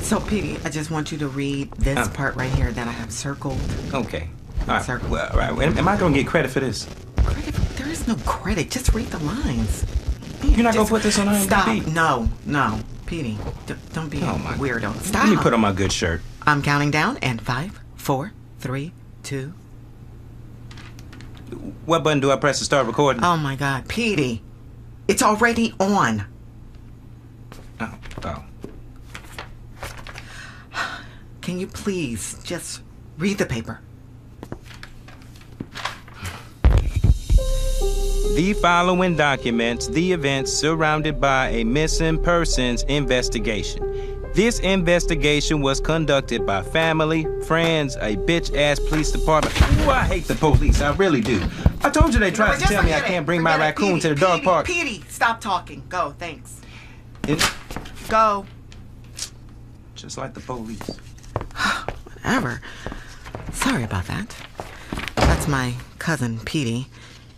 So, Petey, I just want you to read this part right here that I have circled. Okay. All right. Circled. Well, all right. Am I going to get credit for this? Credit? There is no credit. Just read the lines. Man, You're not going to put this on IMDb? Stop. No. Petey, don't be a weirdo. Stop. Let me put on my good shirt. I'm counting down, and 5, 4, 3, 2. What button do I press to start recording? Oh, my God. Petey, it's already on. Oh. Can you please just read the paper? The following documents the events surrounded by a missing persons investigation. This investigation was conducted by family, friends, a bitch-ass police department. Ooh, I hate the police, I really do. I told you they tried to tell me I can't bring my raccoon to the dog park. Petey, stop talking. Go, thanks. Go. Just like the police. Whatever. Sorry about that. That's my cousin, Petey.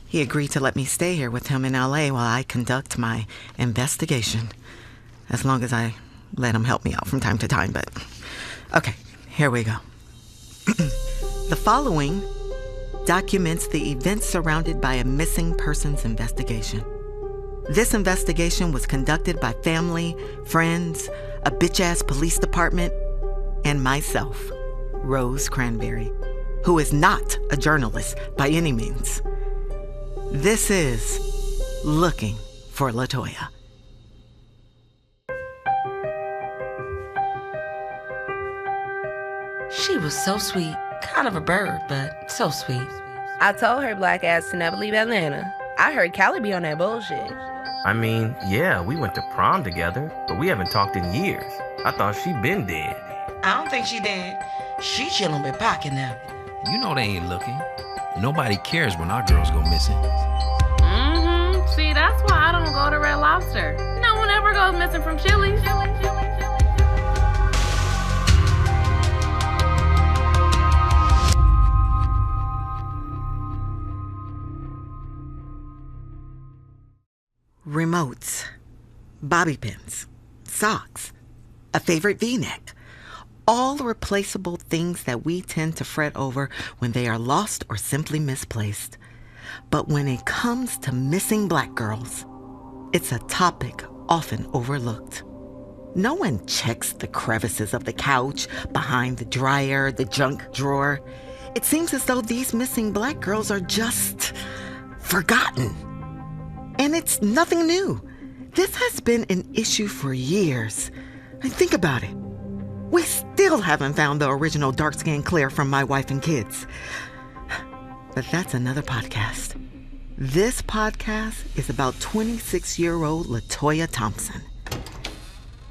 He agreed to let me stay here with him in L.A. while I conduct my investigation. As long as I let him help me out from time to time, but... Okay, here we go. The following documents the events surrounded by a missing persons investigation. This investigation was conducted by family, friends, a bitch-ass police department, and myself, Rose Cranberry, who is not a journalist by any means. This is Looking for LaToya. She was so sweet. Kind of a bird, but so sweet. I told her black ass to never leave Atlanta. I heard Callie be on that bullshit. I mean, yeah, we went to prom together, but we haven't talked in years. I thought she'd been dead. I don't think she did. She chillin' with Pac and them. You know they ain't looking. Nobody cares when our girls go missing. See, that's why I don't go to Red Lobster. No one ever goes missing from Chili's. Remotes, bobby pins, socks, a favorite V-neck. All replaceable things that we tend to fret over when they are lost or simply misplaced. But when it comes to missing black girls, it's a topic often overlooked. No one checks the crevices of the couch, behind the dryer, the junk drawer. It seems as though these missing black girls are just forgotten. And it's nothing new. This has been an issue for years. And think about it. We still haven't found the original dark-skinned Claire from My Wife and Kids. But that's another podcast. This podcast is about 26-year-old LaToya Thompson.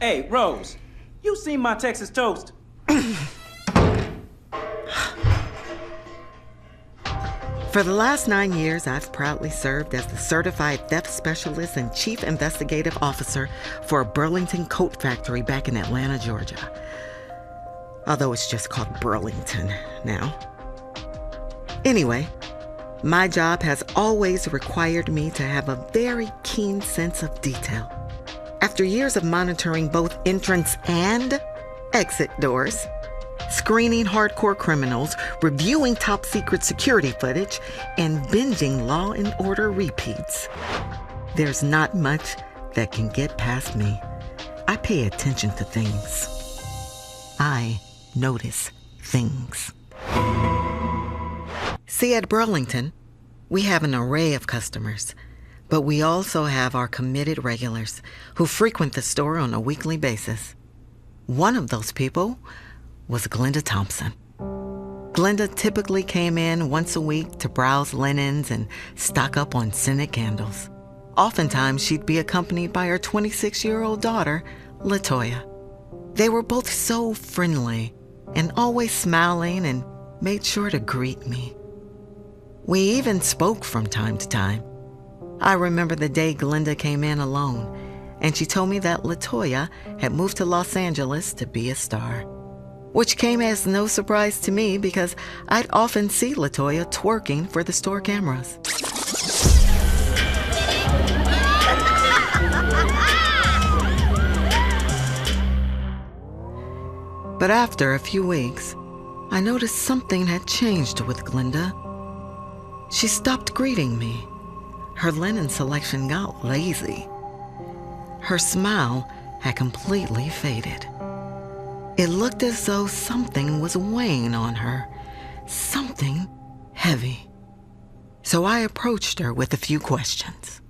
Hey, Rose, you seen my Texas toast? For the last 9 years, I've proudly served as the certified theft specialist and chief investigative officer for a Burlington coat factory back in Atlanta, Georgia. Although it's just called Burlington now. Anyway, my job has always required me to have a very keen sense of detail. After years of monitoring both entrance and exit doors, screening hardcore criminals, reviewing top-secret security footage, and binging Law and Order repeats, there's not much that can get past me. I pay attention to things. I notice things. See, at Burlington, we have an array of customers, but we also have our committed regulars who frequent the store on a weekly basis. One of those people was Glenda Thompson. Glenda typically came in once a week to browse linens and stock up on scented candles. Oftentimes, she'd be accompanied by her 26-year-old daughter, LaToya. They were both so friendly and always smiling and made sure to greet me. We even spoke from time to time. I remember the day Glenda came in alone, and she told me that LaToya had moved to Los Angeles to be a star. Which came as no surprise to me because I'd often see LaToya twerking for the store cameras. But after a few weeks, I noticed something had changed with Glenda. She stopped greeting me. Her linen selection got lazy. Her smile had completely faded. It looked as though something was weighing on her, something heavy. So I approached her with a few questions.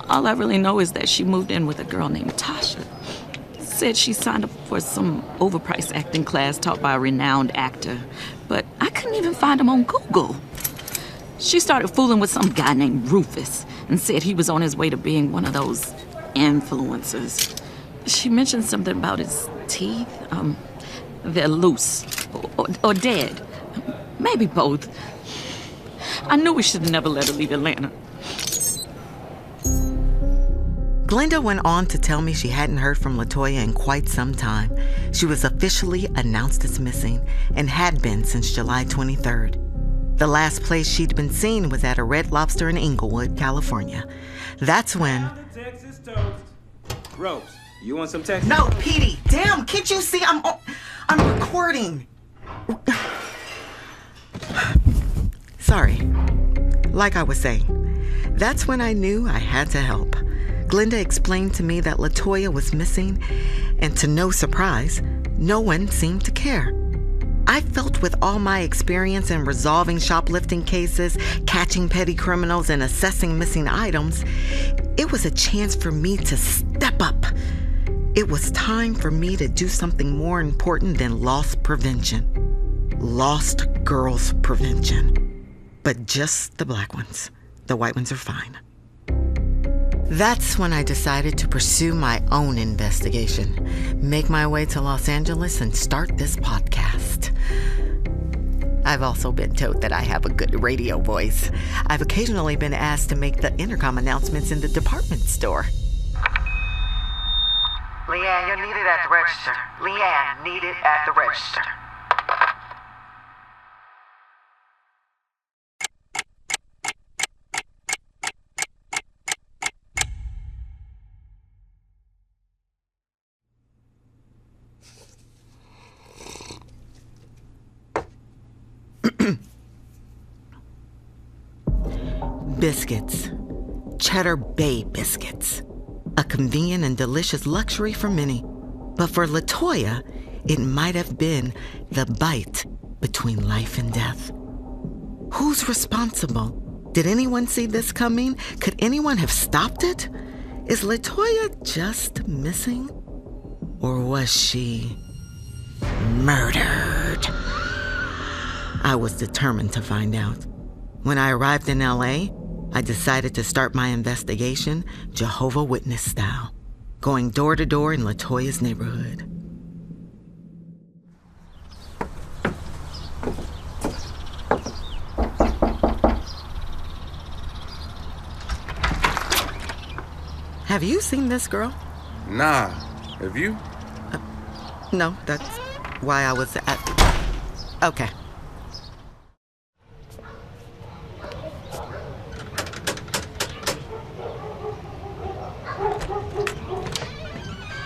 All I really know is that she moved in with a girl named Tasha. Said she signed up for some overpriced acting class taught by a renowned actor, but I couldn't even find him on Google. She started fooling with some guy named Rufus and said he was on his way to being one of those influencers. She mentioned something about his teeth. They're loose or dead. Maybe both. I knew we should never let her leave Atlanta. Glenda went on to tell me she hadn't heard from LaToya in quite some time. She was officially announced as missing and had been since July 23rd. The last place she'd been seen was at a Red Lobster in Inglewood, California. That's when... Texas toast. Rose, you want some Texas? No, Petey, damn, can't you see I'm recording? Sorry. Like I was saying, that's when I knew I had to help. Glenda explained to me that LaToya was missing, and to no surprise, no one seemed to care. I felt with all my experience in resolving shoplifting cases, catching petty criminals, and assessing missing items, it was a chance for me to step up. It was time for me to do something more important than loss prevention. Lost girls prevention. But just the black ones. The white ones are fine. That's when I decided to pursue my own investigation, make my way to Los Angeles, and start this podcast. I've also been told that I have a good radio voice. I've occasionally been asked to make the intercom announcements in the department store. Leanne, you're needed at the register. Leanne, needed at the register. Biscuits. Cheddar Bay biscuits. A convenient and delicious luxury for many. But for LaToya, it might have been the bite between life and death. Who's responsible? Did anyone see this coming? Could anyone have stopped it? Is LaToya just missing? Or was she murdered? I was determined to find out. When I arrived in LA, I decided to start my investigation Jehovah's Witness style, going door to door in LaToya's neighborhood. Have you seen this girl? Nah. Have you? No, that's why I was at... Okay.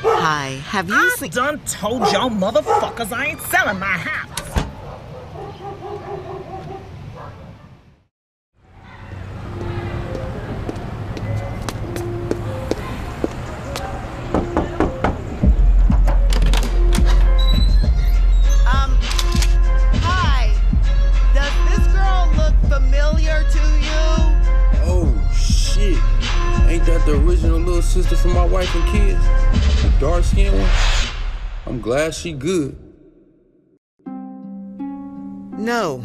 Hi, have you seen... I done told y'all motherfuckers I ain't selling my house. Hi. Does this girl look familiar to you? Oh, shit. Ain't that the original little sister from my wife and kids? The dark-skinned one? I'm glad she good. No,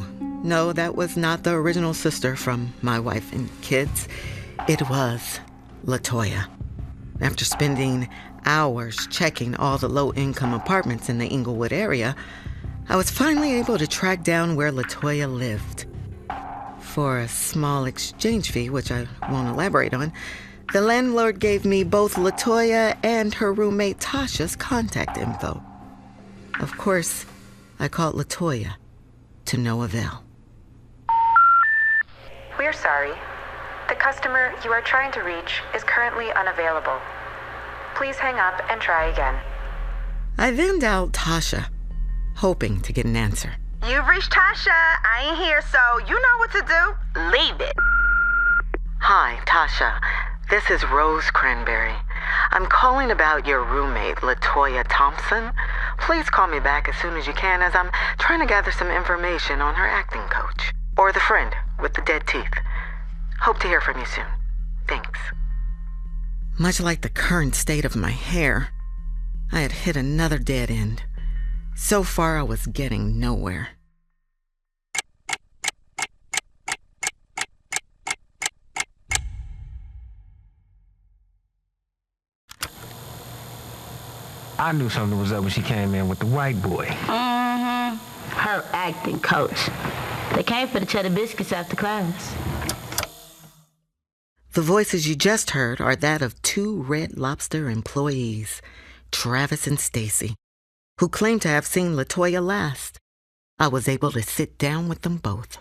that was not the original sister from my wife and kids. It was LaToya. After spending hours checking all the low-income apartments in the Inglewood area, I was finally able to track down where LaToya lived. For a small exchange fee, which I won't elaborate on, the landlord gave me both LaToya and her roommate Tasha's contact info. Of course, I called LaToya to no avail. We're sorry. The customer you are trying to reach is currently unavailable. Please hang up and try again. I then dialed Tasha, hoping to get an answer. You've reached Tasha. I ain't here, so you know what to do. Leave it. Hi, Tasha. This is Rose Cranberry. I'm calling about your roommate, LaToya Thompson. Please call me back as soon as you can, as I'm trying to gather some information on her acting coach. Or the friend with the dead teeth. Hope to hear from you soon. Thanks. Much like the current state of my hair, I had hit another dead end. So far, I was getting nowhere. I knew something was up when she came in with the white boy. Mm-hmm. Her acting coach. They came for the cheddar biscuits after class. The voices you just heard are that of two Red Lobster employees, Travis and Stacy, who claim to have seen LaToya last. I was able to sit down with them both.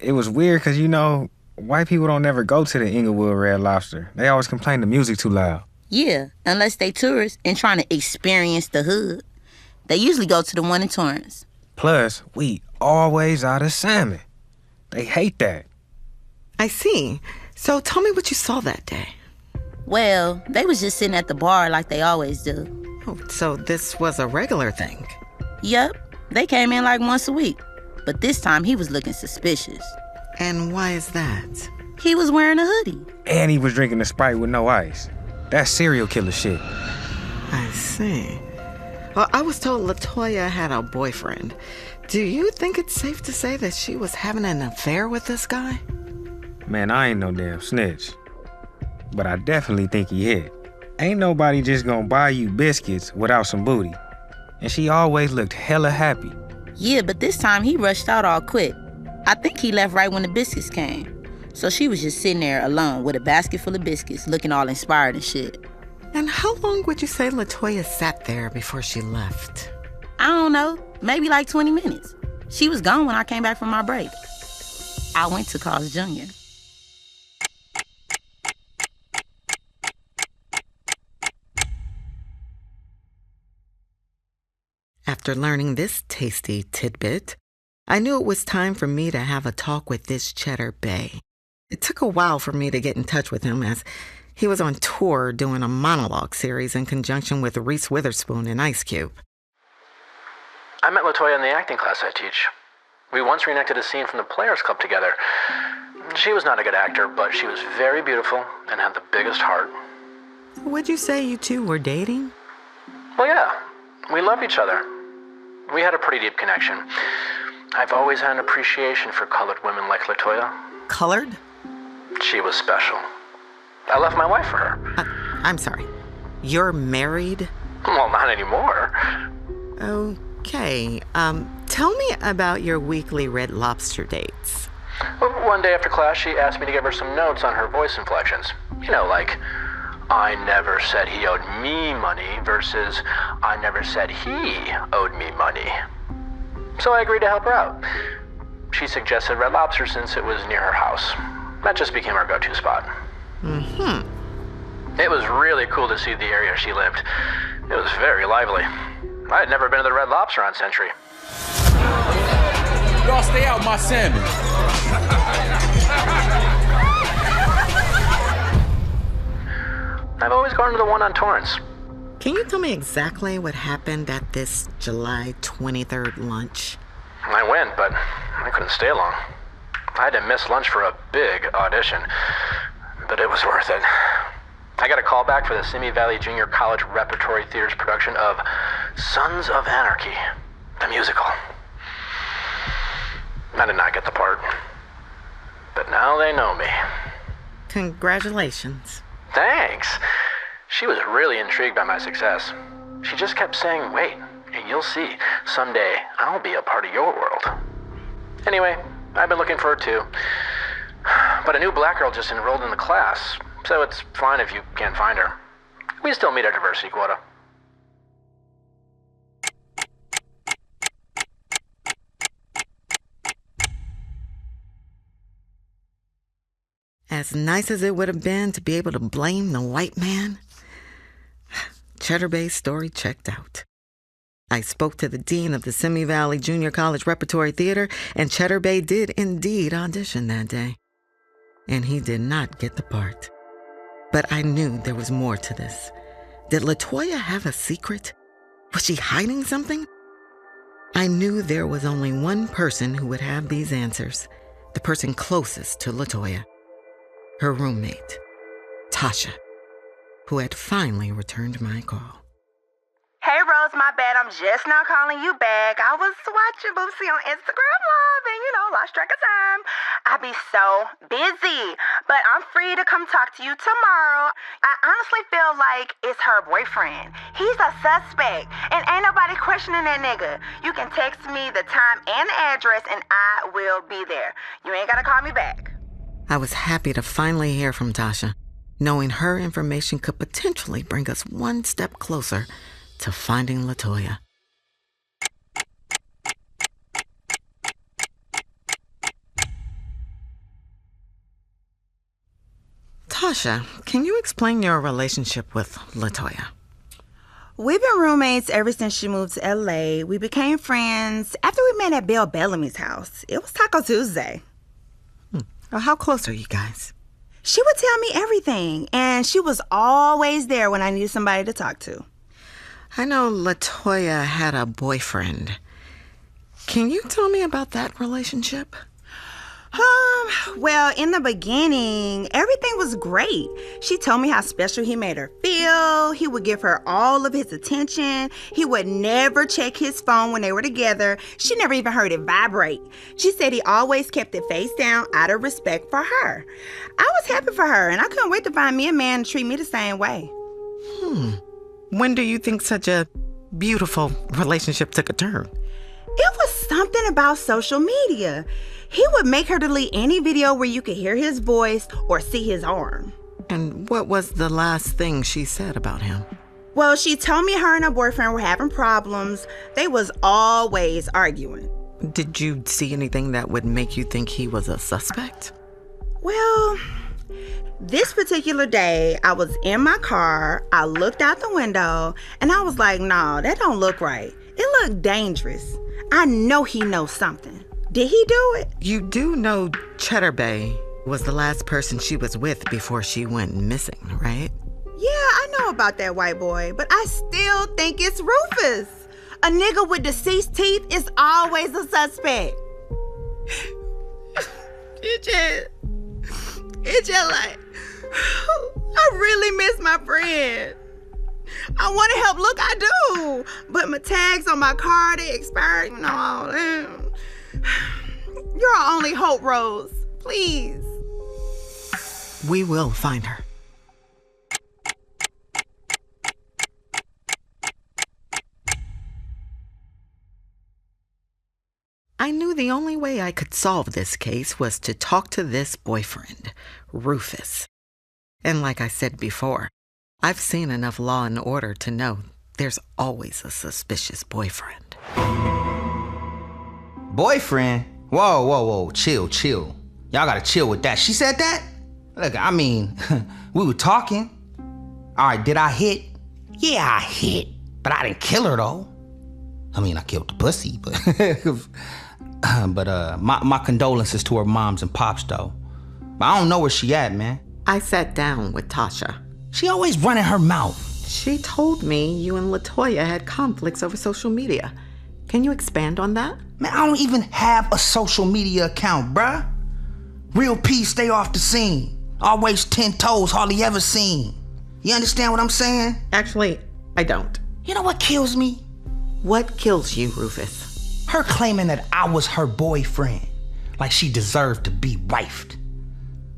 It was weird because, white people don't ever go to the Inglewood Red Lobster. They always complain the music too loud. Yeah, unless they tourists and trying to experience the hood. They usually go to the one in Torrance. Plus, we always out of salmon. They hate that. I see. So tell me what you saw that day. Well, they was just sitting at the bar like they always do. Oh, so this was a regular thing? Yep. They came in like once a week. But this time he was looking suspicious. And why is that? He was wearing a hoodie. And he was drinking a Sprite with no ice. That's serial killer shit. I see. Well, I was told LaToya had a boyfriend. Do you think it's safe to say that she was having an affair with this guy? Man, I ain't no damn snitch. But I definitely think he hit. Ain't nobody just gonna buy you biscuits without some booty. And she always looked hella happy. Yeah, but this time he rushed out all quick. I think he left right when the biscuits came. So she was just sitting there alone with a basket full of biscuits, looking all inspired and shit. And how long would you say LaToya sat there before she left? I don't know, maybe like 20 minutes. She was gone when I came back from my break. I went to Carl's Jr. After learning this tasty tidbit, I knew it was time for me to have a talk with this Cheddar Bay. It took a while for me to get in touch with him, as he was on tour doing a monologue series in conjunction with Reese Witherspoon and Ice Cube. I met LaToya in the acting class I teach. We once reenacted a scene from the Players Club together. She was not a good actor, but she was very beautiful and had the biggest heart. Would you say you two were dating? Well, yeah. We loved each other. We had a pretty deep connection. I've always had an appreciation for colored women like LaToya. Colored? She was special. I left my wife for her. I'm sorry. You're married? Well, not anymore. Okay. Tell me about your weekly Red Lobster dates. One day after class, she asked me to give her some notes on her voice inflections. Like, I never said he owed me money versus I never said he owed me money. So I agreed to help her out. She suggested Red Lobster since it was near her house. That just became our go-to spot. Mm-hmm. It was really cool to see the area she lived. It was very lively. I had never been to the Red Lobster on Century. Y'all stay out my salmon. I've always gone to the one on Torrance. Can you tell me exactly what happened at this July 23rd lunch? I went, but I couldn't stay long. I had to miss lunch for a big audition, but it was worth it. I got a call back for the Simi Valley Junior College Repertory Theater's production of Sons of Anarchy, the musical. I did not get the part, but now they know me. Congratulations. Thanks. She was really intrigued by my success. She just kept saying, wait, you'll see. Someday, I'll be a part of your world. Anyway, I've been looking for her too. But a new black girl just enrolled in the class, so it's fine if you can't find her. We still meet our diversity quota. as nice as it would have been to be able to blame the white man, Cheddar Bay's story checked out. I spoke to the dean of the Simi Valley Junior College Repertory Theater, and Cheddar Bay did indeed audition that day. And he did not get the part. But I knew there was more to this. Did LaToya have a secret? Was she hiding something? I knew there was only one person who would have these answers, the person closest to LaToya, her roommate, Tasha, who had finally returned my call. Hey, Rose, my bad. I'm just now calling you back. I was watching Boosie on Instagram Live and, lost track of time. I be so busy, but I'm free to come talk to you tomorrow. I honestly feel like it's her boyfriend. He's a suspect, and ain't nobody questioning that nigga. You can text me the time and the address, and I will be there. You ain't gotta call me back. I was happy to finally hear from Tasha, knowing her information could potentially bring us one step closer to finding LaToya. Tasha, can you explain your relationship with LaToya? We've been roommates ever since she moved to LA. We became friends after we met at Bill Bellamy's house. It was Taco Tuesday. How close are you guys? She would tell me everything, and she was always there when I needed somebody to talk to. I know LaToya had a boyfriend. Can you tell me about that relationship? Well, in the beginning, everything was great. She told me how special he made her feel. He would give her all of his attention. He would never check his phone when they were together. She never even heard it vibrate. She said he always kept it face down out of respect for her. I was happy for her, and I couldn't wait to find me a man to treat me the same way. When do you think such a beautiful relationship took a turn? It was something about social media. He would make her delete any video where you could hear his voice or see his arm. And what was the last thing she said about him? Well, she told me her and her boyfriend were having problems. They was always arguing. Did you see anything that would make you think he was a suspect? Well, this particular day, I was in my car, I looked out the window, and I was like, no, that don't look right. It looked dangerous. I know he knows something. Did he do it? You do know Cheddar Bay was the last person she was with before she went missing, right? Yeah, I know about that white boy, but I still think it's Rufus. A nigga with deceased teeth is always a suspect. It just like, I really miss my friend. I want to help. Look, I do. But my tags on my car, they expired, all that. You're our only hope, Rose. Please. We will find her. I knew the only way I could solve this case was to talk to this boyfriend, Rufus. And like I said before, I've seen enough Law and Order to know there's always a suspicious boyfriend. Boyfriend? Whoa, chill. Y'all gotta chill with that. She said that? Look, I mean, we were talking. All right, did I hit? Yeah, I hit, but I didn't kill her though. I mean, I killed the pussy, but my condolences to her moms and pops though. But I don't know where she at, man. I sat down with Tasha. She always running her mouth. She told me you and LaToya had conflicts over social media. Can you expand on that? Man, I don't even have a social media account, bruh. Real peace, stay off the scene. Always 10 toes, hardly ever seen. You understand what I'm saying? Actually, I don't. You know what kills me? What kills you, Rufus? Her claiming that I was her boyfriend. Like she deserved to be wifed.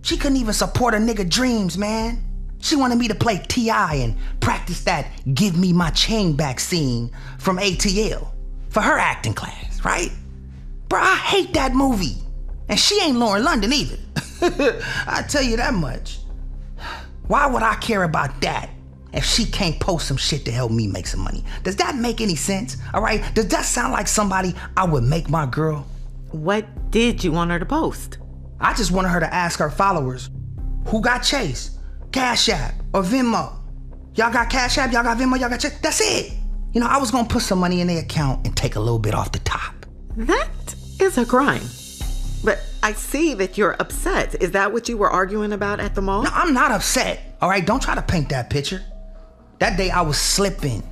She couldn't even support a nigga dreams, man. She wanted me to play T.I. and practice that give me my chain back scene from ATL for her acting class, right? Bro, I hate that movie. And she ain't Lauren London either. I tell you that much. Why would I care about that if she can't post some shit to help me make some money? Does that make any sense? All right? Does that sound like somebody I would make my girl? What did you want her to post? I just wanted her to ask her followers, Who got Chase? Cash App or Venmo? Y'all got Cash App? Y'all got Venmo? Y'all got Chase? That's it. You know, I was gonna put some money in their account and take a little bit off the top. That is a crime. But I see that you're upset. Is that what you were arguing about at the mall? No, I'm not upset. All right, don't try to paint that picture. That day I was slipping,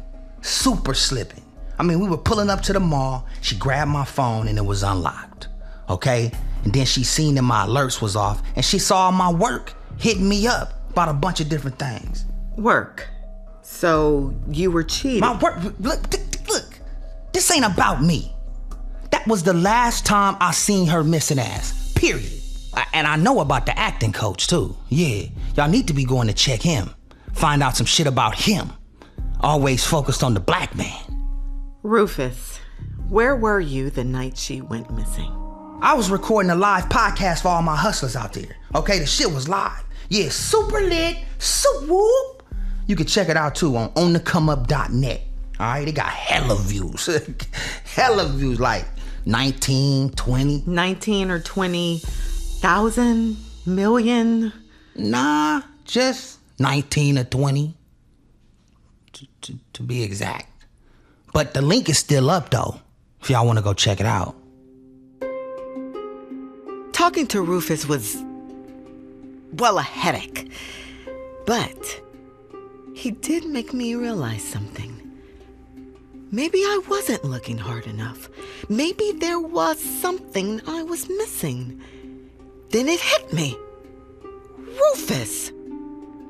super slipping. I mean, we were pulling up to the mall. She grabbed my phone and it was unlocked, okay? And then she seen that my alerts was off and she saw my work hitting me up about a bunch of different things. Work? So you were cheating? My work, look, this ain't about me. That was the last time I seen her missing ass, period. And I know about the acting coach too. Yeah, y'all need to be going to check him. Find out some shit about him. Always focused on the black man. Rufus, where were you the night she went missing? I was recording a live podcast for all my hustlers out there. Okay, the shit was live. Yeah, super lit, super whoop. You can check it out too on onthecomeup.net. All right, they got hella views. Hella views, like 19, 20. 19 or 20,000 million? Nah, just 19 or 20, to be exact. But the link is still up, though, if y'all want to go check it out. Talking to Rufus was, well, a headache. But he did make me realize something. Maybe I wasn't looking hard enough. Maybe there was something I was missing. Then it hit me. Rufus.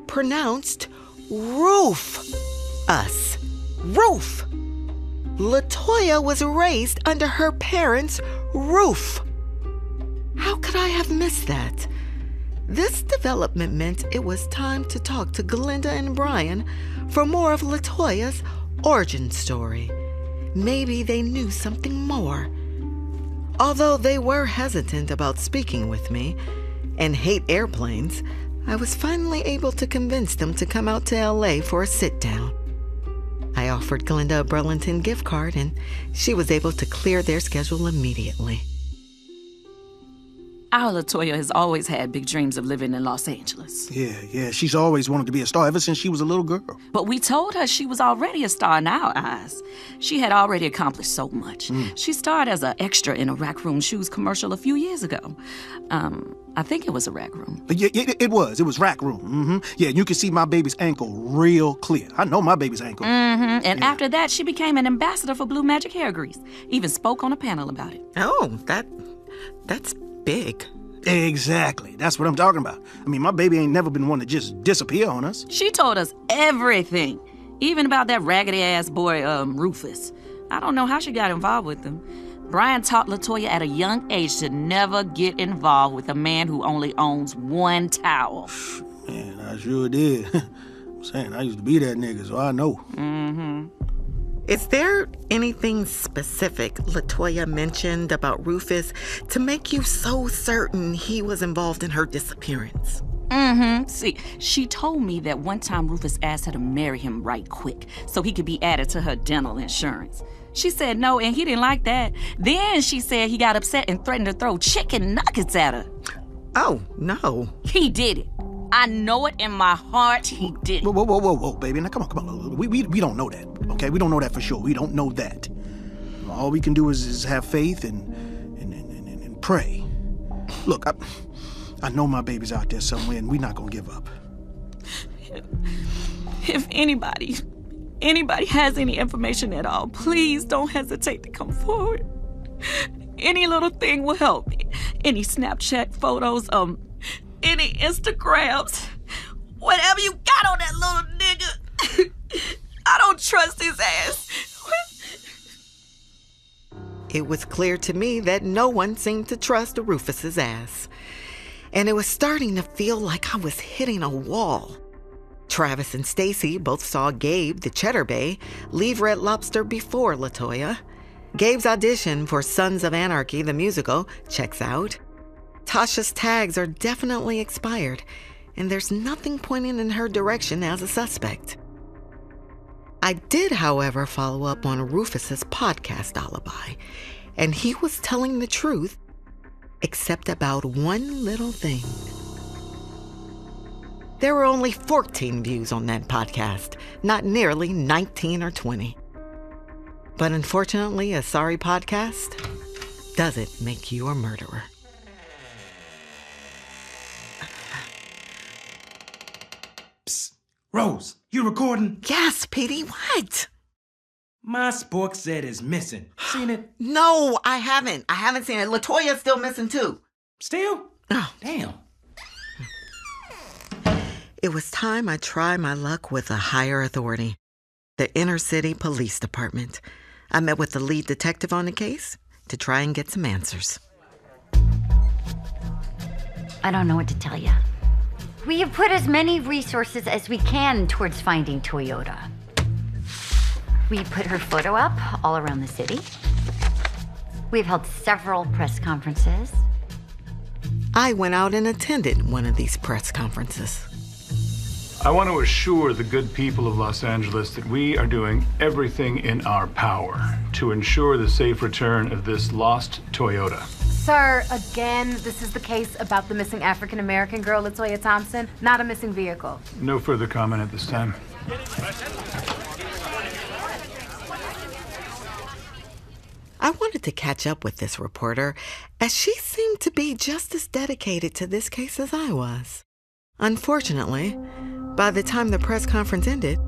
Pronounced roof-us. Roof. LaToya was raised under her parents' roof. How could I have missed that? This development meant it was time to talk to Glenda and Bryan for more of LaToya's origin story. Maybe they knew something more. Although they were hesitant about speaking with me and hate airplanes, I was finally able to convince them to come out to LA for a sit-down. I offered Glenda a Burlington gift card and she was able to clear their schedule immediately. Our LaToya has always had big dreams of living in Los Angeles. Yeah, she's always wanted to be a star ever since she was a little girl. But we told her she was already a star in our eyes. She had already accomplished so much. She starred as an extra in a Rack Room Shoes commercial a few years ago. I think it was a Rack Room. Yeah, it was Rack Room. Yeah, you can see my baby's ankle real clear. I know my baby's ankle. And after that, she became an ambassador for Blue Magic Hair Grease. Even spoke on a panel about it. Oh, that's big. Exactly. That's what I'm talking about. I mean, my baby ain't never been one to just disappear on us. She told us everything, even about that raggedy-ass boy, Rufus. I don't know how she got involved with him. Bryan taught LaToya at a young age to never get involved with a man who only owns one towel. Man, I sure did. I'm saying, I used to be that nigga, so I know. Is there anything specific LaToya mentioned about Rufus to make you so certain he was involved in her disappearance? See, she told me that one time Rufus asked her to marry him right quick so he could be added to her dental insurance. She said no, and he didn't like that. Then she said he got upset and threatened to throw chicken nuggets at her. Oh, no. He did it. I know it in my heart he did it. Whoa, baby. Now, come on. We don't know that, okay? We don't know that for sure. We don't know that. All we can do is have faith and pray. Look, I know my baby's out there somewhere, and we're not gonna give up. If anybody has any information at all, please don't hesitate to come forward. Any little thing will help. Any Snapchat photos, any Instagrams, whatever you got on that little nigga. I don't trust his ass. It was clear to me that no one seemed to trust Rufus's ass. And it was starting to feel like I was hitting a wall. Travis and Stacy both saw Gabe, the Cheddar Bay, leave Red Lobster before LaToya. Gabe's audition for Sons of Anarchy, the musical, checks out. Tasha's tags are definitely expired, and there's nothing pointing in her direction as a suspect. I did, however, follow up on Rufus's podcast alibi, and he was telling the truth, except about one little thing. There were only 14 views on that podcast, not nearly 19 or 20. But unfortunately, a sorry podcast doesn't make you a murderer. Psst. Rose, you recording? Yes, Petey, what? My spork said is missing. Seen it? No, I haven't. I haven't seen it. LaToya's still missing too. Still? Oh. Damn. It was time I tried my luck with a higher authority, the Inner City Police Department. I met with the lead detective on the case to try and get some answers. I don't know what to tell you. We have put as many resources as we can towards finding Toyota. We put her photo up all around the city. We've held several press conferences. I went out and attended one of these press conferences. I want to assure the good people of Los Angeles that we are doing everything in our power to ensure the safe return of this lost Toyota. Sir, again, this is the case about the missing African-American girl, LaToya Thompson, not a missing vehicle. No further comment at this time. I wanted to catch up with this reporter, as she seemed to be just as dedicated to this case as I was. Unfortunately, by the time the press conference ended,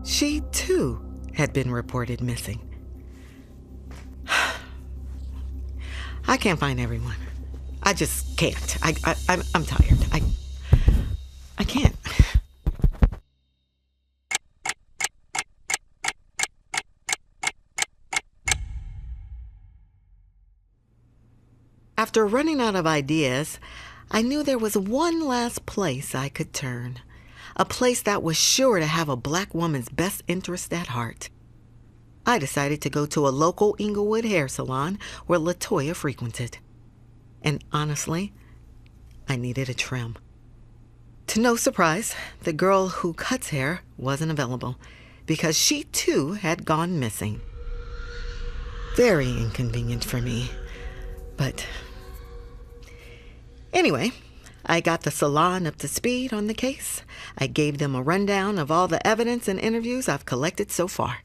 she too had been reported missing. I can't find everyone. I just can't. I'm tired. I can't. After running out of ideas, I knew there was one last place I could turn. A place that was sure to have a black woman's best interest at heart. I decided to go to a local Inglewood hair salon where LaToya frequented. And honestly, I needed a trim. To no surprise, the girl who cuts hair wasn't available because she too had gone missing. Very inconvenient for me, but anyway, I got the salon up to speed on the case. I gave them a rundown of all the evidence and interviews I've collected so far.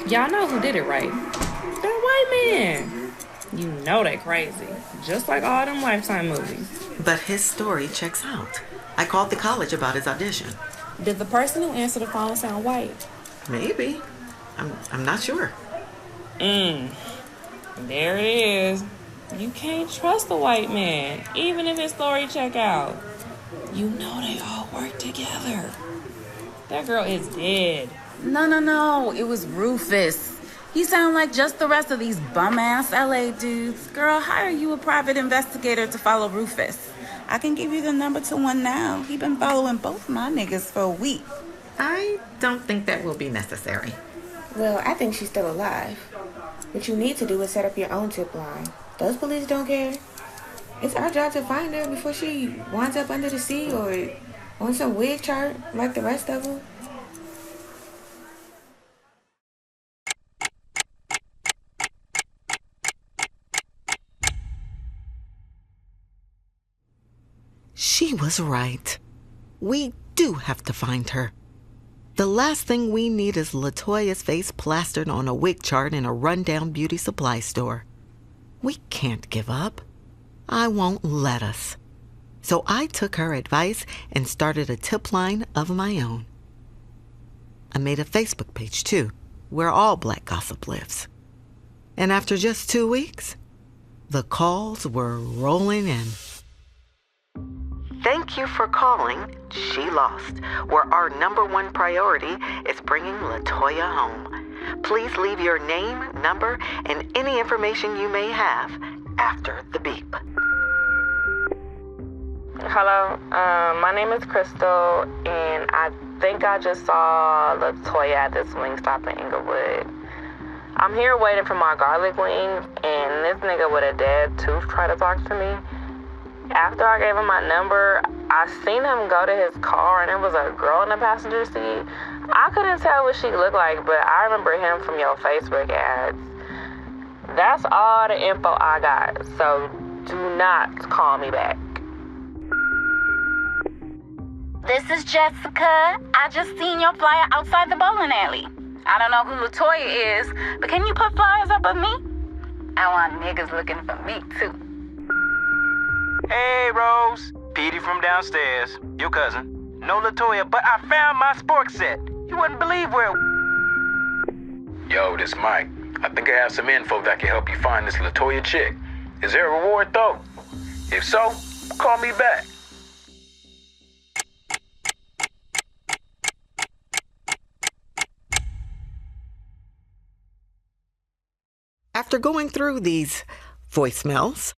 Y'all know who did it, right? That white man. You know they crazy. Just like all them Lifetime movies. But his story checks out. I called the college about his audition. Did the person who answered the phone sound white? Maybe. I'm not sure. There it is. You can't trust the white man, even if his story check out. You know they all work together. That girl is dead. No. It was Rufus. He sound like just the rest of these bum-ass LA dudes. Girl, hire you a private investigator to follow Rufus. I can give you the number to one now. He been following both my niggas for a week. I don't think that will be necessary. Well, I think she's still alive. What you need to do is set up your own tip line. Those police don't care. It's our job to find her before she winds up under the sea or on some wig chart like the rest of them. She was right. We do have to find her. The last thing we need is LaToya's face plastered on a wig chart in a rundown beauty supply store. We can't give up. I won't let us. So I took her advice and started a tip line of my own. I made a Facebook page too, where all black gossip lives. And after just 2 weeks, the calls were rolling in. Thank you for calling She Lost, where our #1 priority is bringing LaToya home. Please leave your name, number, and any information you may have after the beep. Hello, my name is Crystal, and I think I just saw LaToya at this wing stop in Inglewood. I'm here waiting for my garlic wings, and this nigga with a dead tooth tried to talk to me. After I gave him my number, I seen him go to his car, and there was a girl in the passenger seat. I couldn't tell what she looked like, but I remember him from your Facebook ads. That's all the info I got, so do not call me back. This is Jessica. I just seen your flyer outside the bowling alley. I don't know who LaToya is, but can you put flyers up of me? I want niggas looking for me, too. Hey, Rose. Petey from downstairs. Your cousin. No LaToya, but I found my sports set. You wouldn't believe where... Yo, this Mike. I think I have some info that can help you find this LaToya chick. Is there a reward, though? If so, call me back. After going through these voicemails,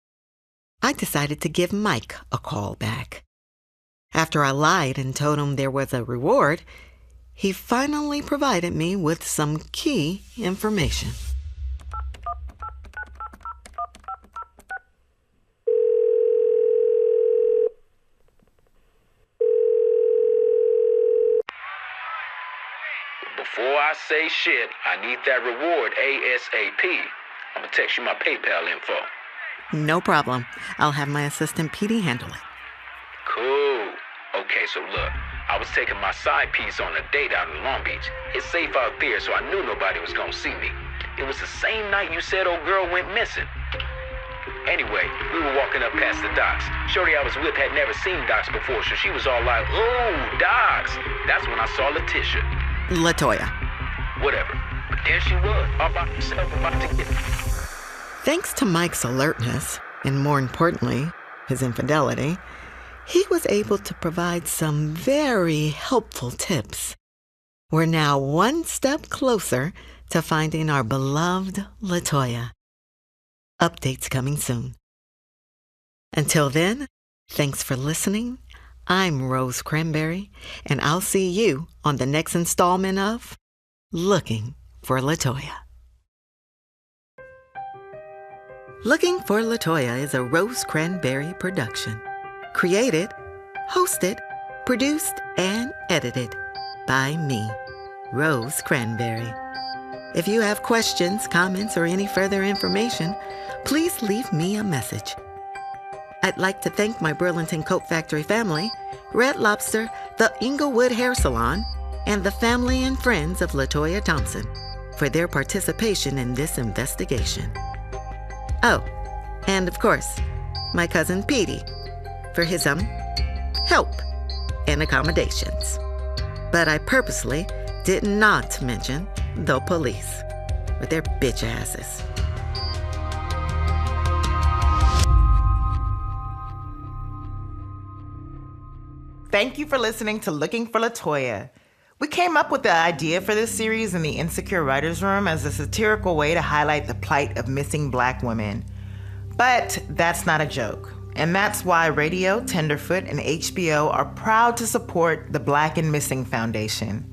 I decided to give Mike a call back. After I lied and told him there was a reward, he finally provided me with some key information. Before I say shit, I need that reward ASAP. I'm gonna text you my PayPal info. No problem. I'll have my assistant Petey handle it. Cool. Okay, so look, I was taking my side piece on a date out in Long Beach. It's safe out there, so I knew nobody was gonna see me. It was the same night you said old girl went missing. Anyway, we were walking up past the docks. Shorty I was with had never seen docks before, so she was all like, ooh, docks. That's when I saw LaToya. Whatever. But there she was, all by herself, about to get... Thanks to Mike's alertness, and more importantly, his infidelity, he was able to provide some very helpful tips. We're now one step closer to finding our beloved LaToya. Updates coming soon. Until then, thanks for listening. I'm Rose Cranberry, and I'll see you on the next installment of Looking for LaToya. Looking for LaToya is a Rose Cranberry production. Created, hosted, produced, and edited by me, Rose Cranberry. If you have questions, comments, or any further information, please leave me a message. I'd like to thank my Burlington Coat Factory family, Red Lobster, the Inglewood Hair Salon, and the family and friends of LaToya Thompson for their participation in this investigation. Oh, and of course, my cousin Petey for his help and accommodations. But I purposely did not mention the police with their bitch asses. Thank you for listening to Looking for LaToya. We came up with the idea for this series in the Insecure Writers' Room as a satirical way to highlight the plight of missing Black women. But that's not a joke. And that's why Raedio, Tenderfoot, and HBO are proud to support the Black and Missing Foundation.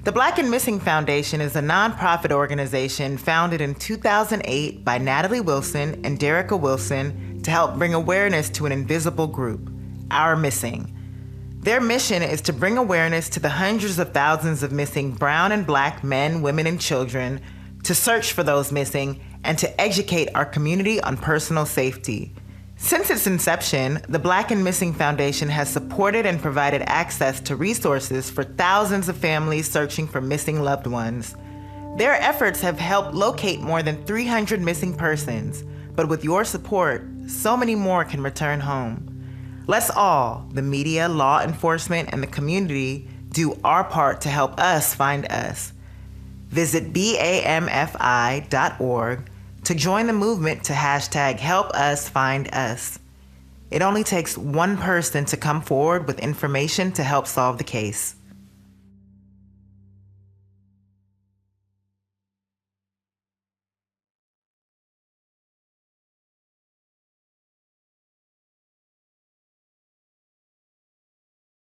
The Black and Missing Foundation is a nonprofit organization founded in 2008 by Natalie Wilson and Derricka Wilson to help bring awareness to an invisible group, Our Missing. Their mission is to bring awareness to the hundreds of thousands of missing brown and Black men, women, and children, to search for those missing, and to educate our community on personal safety. Since its inception, the Black and Missing Foundation has supported and provided access to resources for thousands of families searching for missing loved ones. Their efforts have helped locate more than 300 missing persons, but with your support, so many more can return home. Let's all, the media, law enforcement, and the community, do our part to help us find us. Visit BAMFI.org to join the movement to #HelpUsFindUs. It only takes one person to come forward with information to help solve the case.